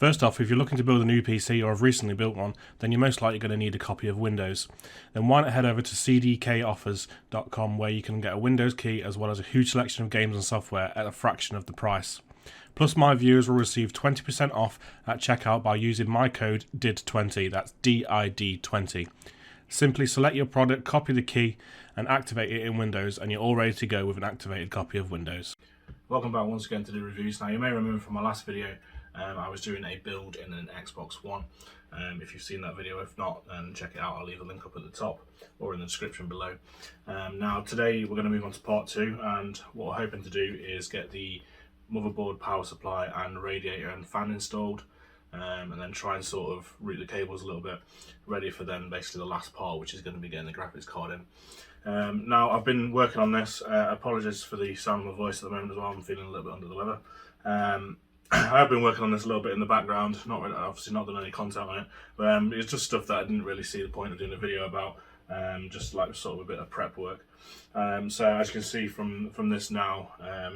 First off, if you're looking to build a new PC or have recently built one, then you're most likely going to need a copy of Windows. Then why not head over to cdkoffers.com, where you can get a Windows key as well as a huge selection of games and software at a fraction of the price. Plus, my viewers will receive 20% off at checkout by using my code DID20, that's DID20. Simply select your product, copy the key and activate it in Windows, and you're all ready to go with an activated copy of Windows. Welcome back once again to the reviews. Now, you may remember from my last video I was doing a build in an Xbox One. If you've seen that video, if not, then check it out. I'll leave a link up at the top or in the description below. Now today we're going to move on to part 2, and what we're hoping to do is get the motherboard, power supply and radiator and fan installed, and then try and sort of route the cables a little bit, ready for then basically the last part, which is going to be getting the graphics card in. Now, I've been working on this. Apologies for the sound of my voice at the moment as well. I'm feeling a little bit under the weather. I have been working on this a little bit in the background, not really, obviously not done any content on it, but it's just stuff that I didn't really see the point of doing a video about, just like sort of a bit of prep work. So as you can see from this now,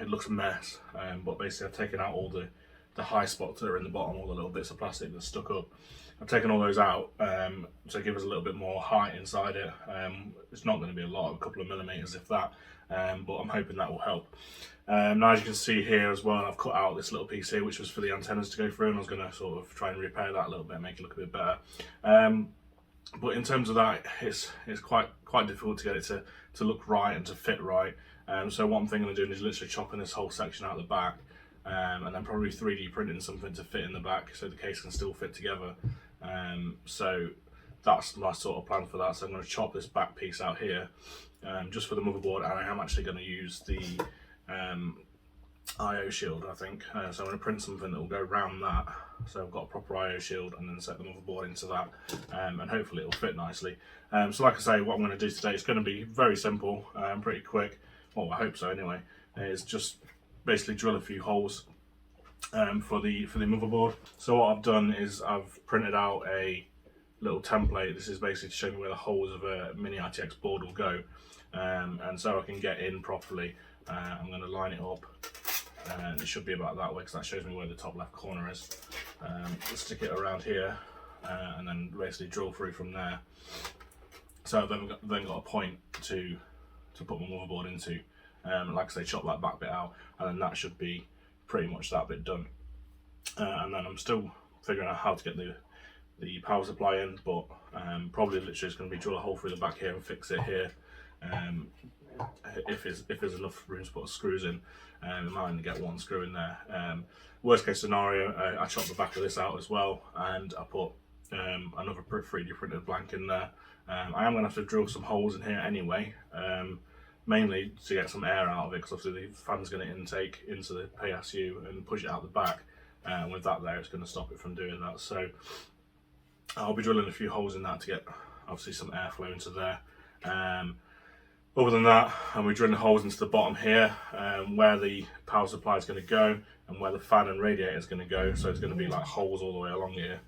it looks a mess, but basically I've taken out all the high spots that are in the bottom, all the little bits of plastic that's stuck up. I've taken all those out to give us a little bit more height inside it. It's not going to be a lot, a couple of millimeters if that, but I'm hoping that will help. Now, as you can see here as well, I've cut out this little piece here, which was for the antennas to go through, and I was going to sort of try and repair that a little bit, make it look a bit better. But in terms of that, it's quite difficult to get it to look right and to fit right. So what I'm thinking of doing is literally chopping this whole section out the back, and then probably 3D printing something to fit in the back so the case can still fit together. So that's my sort of plan for that. So I'm going to chop this back piece out here, just for the motherboard, and I am actually going to use the IO shield, I think. So I'm going to print something that will go around that, so I've got a proper IO shield, and then set the motherboard into that, and hopefully it'll fit nicely. So like I say, what I'm going to do today is going to be very simple, pretty quick. Well, I hope so anyway. Is just basically drill a few holes for the motherboard. So what I've done is I've printed out a little template. This is basically to show me where the holes of a mini ITX board will go, and so I can get in properly. I'm going to line it up, and it should be about that way because that shows me where the top left corner is. Stick it around here, and then basically drill through from there. So I've then got a point to put my motherboard into. Like I say, chop that back bit out, and then that should be pretty much that bit done. And then I'm still figuring out how to get the power supply in, but probably literally just going to be drill a hole through the back here and fix it here. If there's enough room to put screws in, I might only get one screw in there. Worst case scenario, I chop the back of this out as well, and I put another 3D printed blank in there. I am going to have to drill some holes in here anyway, mainly to get some air out of it, because obviously the fan's going to intake into the PSU and push it out the back, and with that there it's going to stop it from doing that. So I'll be drilling a few holes in that to get obviously some airflow into there. Other than that, we're drilling holes into the bottom here, where the power supply is going to go and where the fan and radiator is going to go. So it's going to be like holes all the way along here.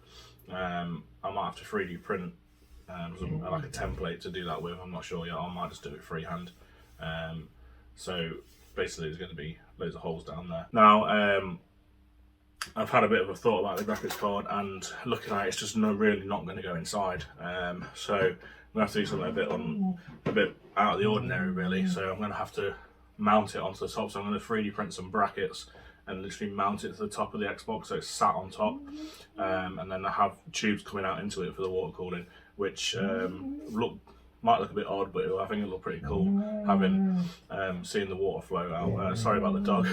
I might have to 3D print like a template to do that with. I'm not sure yet. I might just do it freehand. So basically, there's going to be loads of holes down there. Now, I've had a bit of a thought about the graphics card, and looking at it, it's just really not going to go inside. So I'm going to have to do something a bit out of the ordinary, really. So I'm going to have to mount it onto the top. So I'm going to 3D print some brackets and literally mount it to the top of the Xbox, so it's sat on top. And then I have tubes coming out into it for the water cooling, which might look a bit odd, but I think it'll look pretty cool having seeing the water flow out. Sorry about the dog,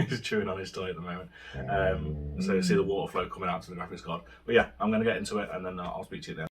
he's chewing on his toy at the moment. So you see the water flow coming out to the graphics card. But yeah, I'm going to get into it, and then I'll speak to you then.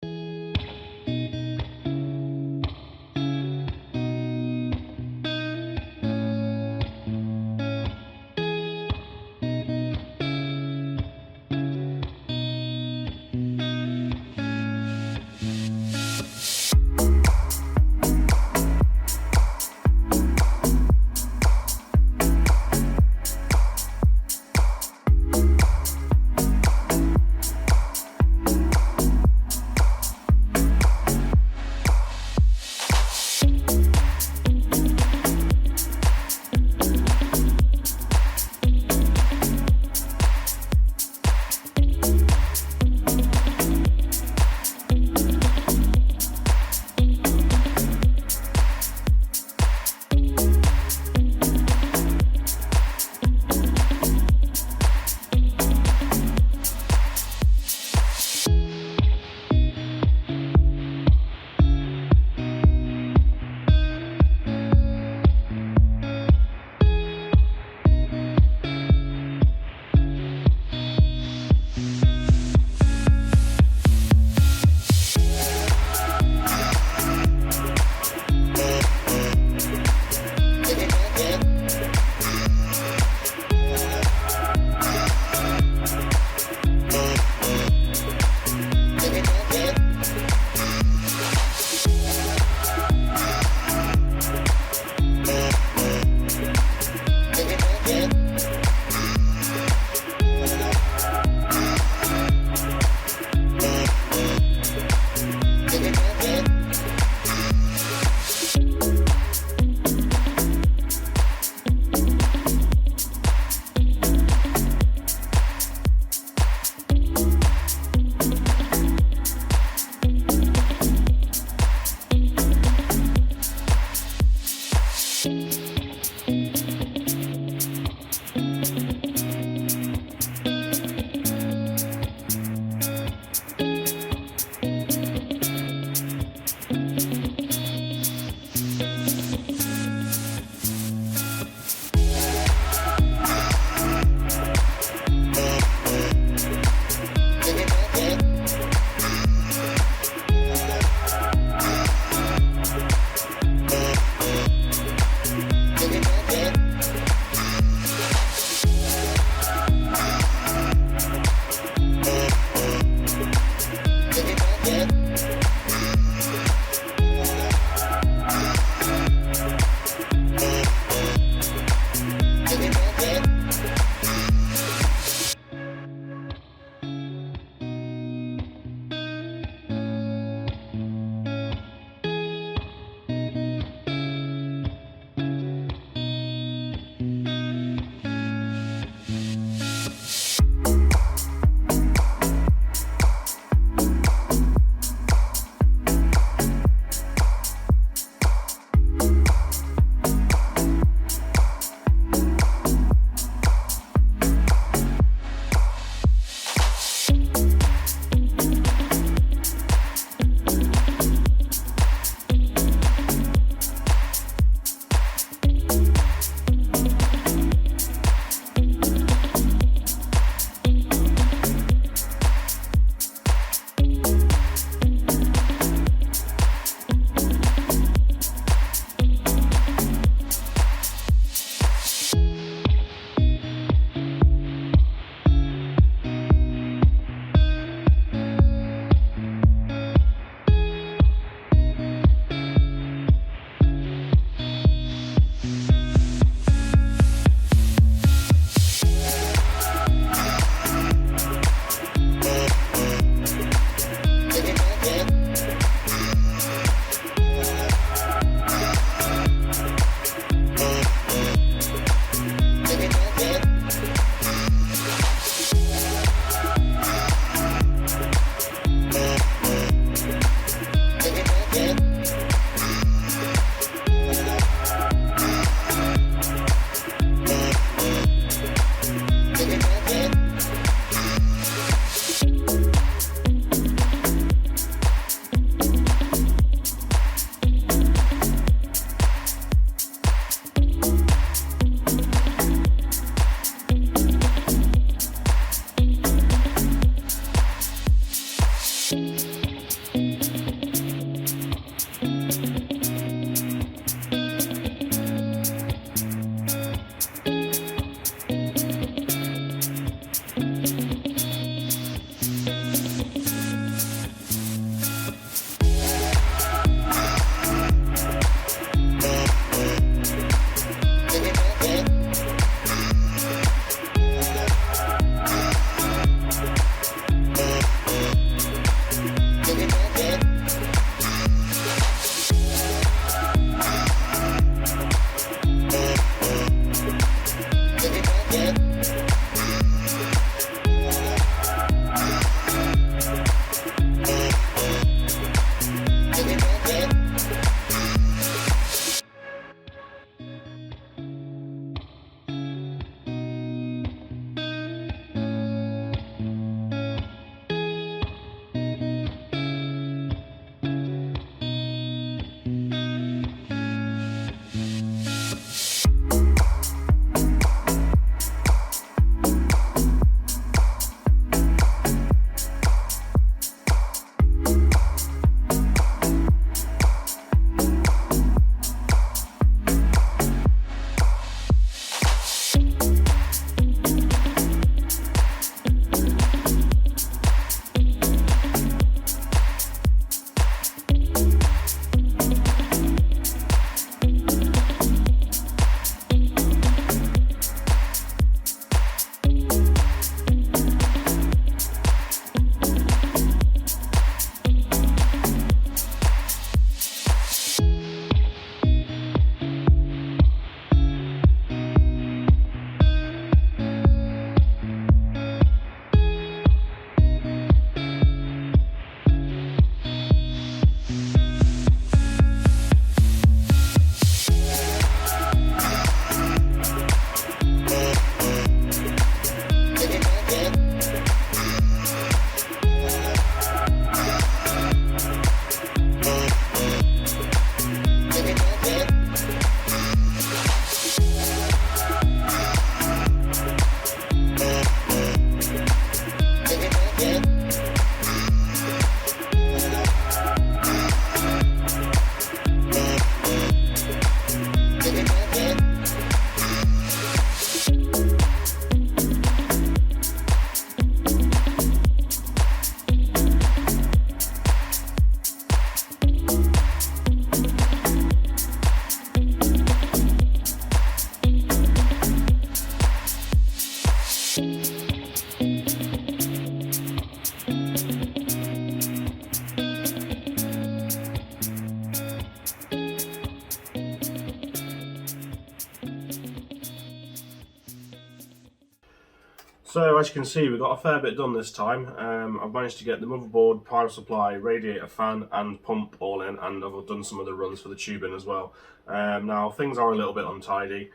So as you can see, we've got a fair bit done this time. I've managed to get the motherboard, power supply, radiator, fan and pump all in, and I've done some of the runs for the tubing as well. Now things are a little bit untidy,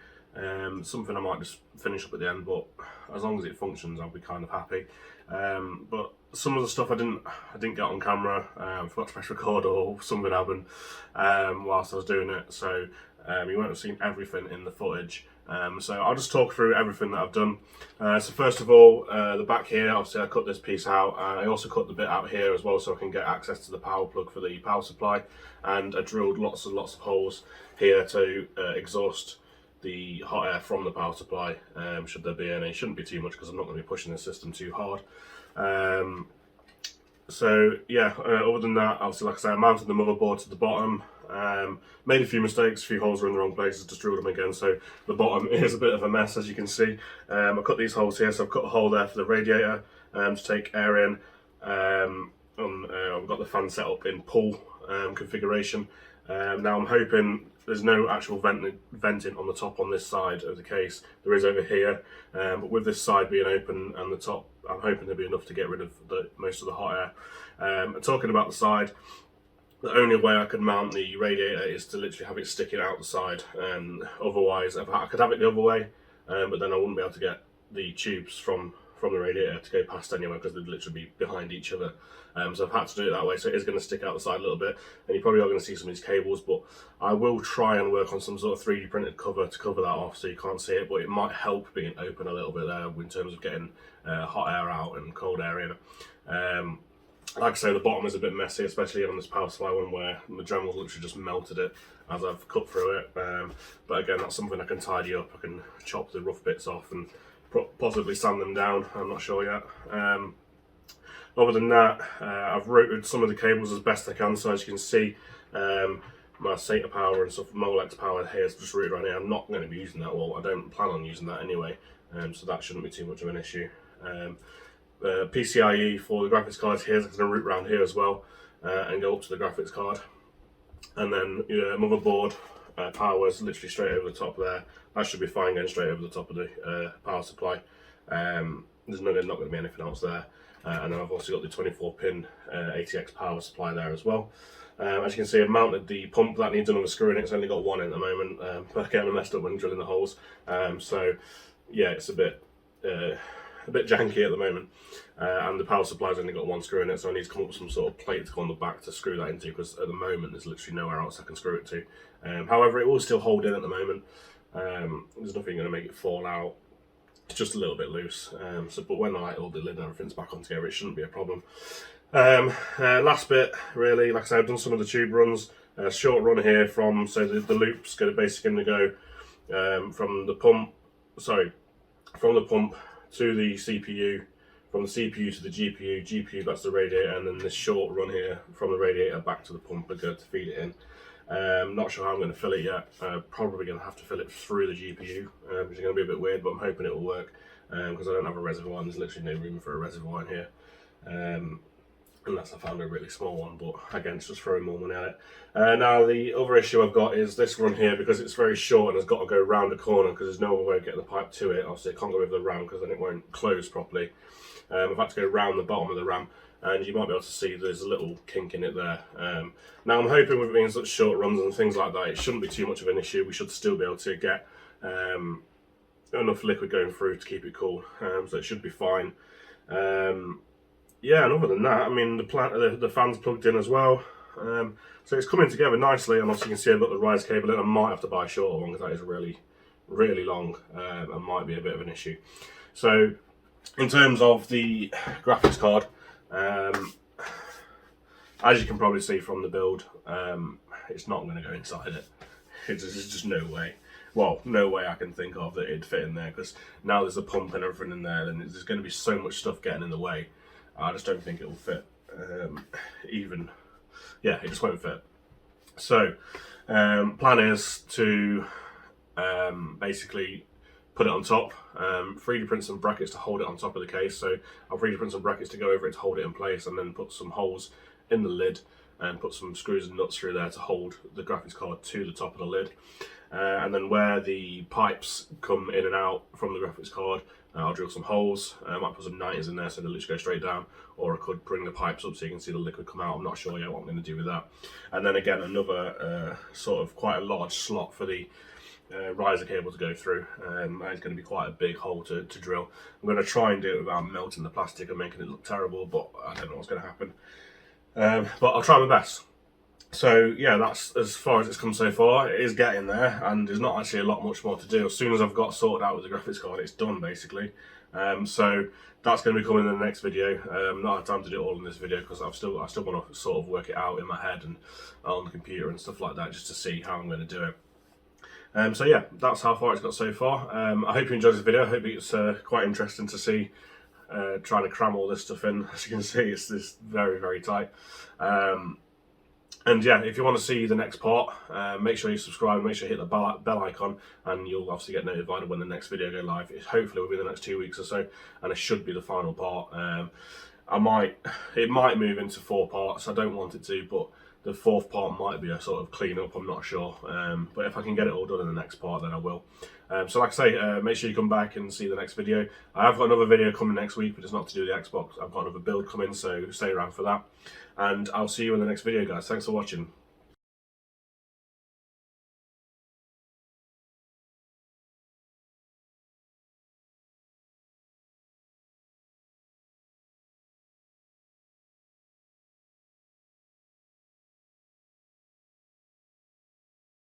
something I might just finish up at the end, but as long as it functions I'll be kind of happy. But some of the stuff I didn't get on camera, forgot to press record or something happened whilst I was doing it, so you won't have seen everything in the footage. So I'll just talk through everything that I've done. So first of all, the back here, obviously I cut this piece out. I also cut the bit out here as well so I can get access to the power plug for the power supply, and I drilled lots and lots of holes here to exhaust the hot air from the power supply, should there be any. Shouldn't be too much because I'm not going to be pushing the system too hard. So yeah, other than that, obviously like I said, I mounted the motherboard to the bottom, made a few mistakes, a few holes were in the wrong places, just drilled them again, so the bottom is a bit of a mess as you can see. I cut these holes here, so I've cut a hole there for the radiator to take air in. I've got the fan set up in pull configuration. Now I'm hoping there's no actual venting on the top on this side of the case. There is over here, but with this side being open and the top, I'm hoping there'll be enough to get rid of most of the hot air. And talking about the side, the only way I could mount the radiator is to literally have it sticking out the side. Otherwise, I could have it the other way, but then I wouldn't be able to get the tubes from the radiator to go past anywhere because they'd literally be behind each other. So I've had to do it that way, so it is going to stick out the side a little bit, and you probably are going to see some of these cables, but I will try and work on some sort of 3D printed cover to cover that off so you can't see it, but it might help being open a little bit there in terms of getting hot air out and cold air in. Like I say, the bottom is a bit messy, especially on this power supply one where the Dremels literally just melted it as I've cut through it. But again, that's something I can tidy up. I can chop the rough bits off and possibly sand them down, I'm not sure yet. Other than that, I've routed some of the cables as best I can, so as you can see, my SATA power and stuff, Molex power here is just routed around here. I'm not going to be using that, well I don't plan on using that anyway, so that shouldn't be too much of an issue. PCIe for the graphics card here, so I'm going to route around here as well and go up to the graphics card. And then motherboard power is literally straight over the top there. That should be fine going straight over the top of the power supply. There's not going to be anything else there. And then I've also got the 24 pin ATX power supply there as well. As you can see, I've mounted the pump. That needs another screw in it. It's only got one in at the moment, but again I messed up when drilling the holes. So yeah, it's a bit janky at the moment, and the power supply's only got one screw in it, so I need to come up with some sort of plate to go on the back to screw that into, because at the moment there's literally nowhere else I can screw it to. However, it will still hold in at the moment. There's nothing going to make it fall out. It's just a little bit loose, but when I all the lid and everything's back on together, it shouldn't be a problem. Last bit, really, like I said, I've done some of the tube runs. Short run here from, so the loop's basically going to go from the pump to the CPU, from the CPU to the GPU, that's the radiator, and then this short run here from the radiator back to the pump are good to feed it in. Not sure how I'm going to fill it yet. Probably going to have to fill it through the GPU, which is going to be a bit weird, but I'm hoping it will work, because I don't have a reservoir and there's literally no room for a reservoir in here. Unless I found a really small one, but again, it's just throwing more money at it. Now the other issue I've got is this run here, because it's very short and has got to go round a corner because there's no other way of getting the pipe to it. Obviously I can't go over the RAM because then it won't close properly. I've had to go round the bottom of the RAM, and you might be able to see there's a little kink in it there. Now I'm hoping with it being such short runs and things like that, it shouldn't be too much of an issue. We should still be able to get enough liquid going through to keep it cool, so it should be fine. Yeah, and other than that, I mean, the fan's plugged in as well, so it's coming together nicely. And obviously you can see I've got the rise cable in. I might have to buy a shorter one because that is really, really long, and might be a bit of an issue. So in terms of the graphics card, as you can probably see from the build, it's not going to go inside it. There's just no way. Well, no way I can think of that it'd fit in there, because now there's a pump and everything in there, and there's going to be so much stuff getting in the way. I just don't think it will fit. Yeah, it just won't fit. So, plan is to basically put it on top, 3D print some brackets to hold it on top of the case. So I'll 3D print some brackets to go over it to hold it in place, and then put some holes in the lid and put some screws and nuts through there to hold the graphics card to the top of the lid. And then where the pipes come in and out from the graphics card, I'll drill some holes. I might put some 90s in there so the loops go straight down, or I could bring the pipes up so you can see the liquid come out. I'm not sure yet what I'm going to do with that. And then again, another sort of quite a large slot for the riser cable to go through. It's going to be quite a big hole to drill. I'm going to try and do it without melting the plastic and making it look terrible, but I don't know what's going to happen. But I'll try my best. So yeah, that's as far as it's come so far. It is getting there, and there's not actually a lot much more to do. As soon as I've got sorted out with the graphics card, it's done basically. So that's going to be coming in the next video. Not had time to do it all in this video because I still want to sort of work it out in my head and on the computer and stuff like that, just to see how I'm going to do it. So yeah, that's how far it's got so far. I hope you enjoyed this video. I hope it's quite interesting to see trying to cram all this stuff in. As you can see, it's this very, very tight. And yeah, if you want to see the next part, make sure you subscribe, make sure you hit the bell icon, and you'll obviously get notified when the next video goes live. It's hopefully within the next 2 weeks or so, and it should be the final part. It might move into 4 parts. I don't want it to, but the 4th part might be a sort of clean up, I'm not sure. But if I can get it all done in the next part, then I will. So like I say, make sure you come back and see the next video. I have got another video coming next week, but it's not to do with the Xbox. I've got another build coming, so stay around for that. And I'll see you in the next video, guys. Thanks for watching.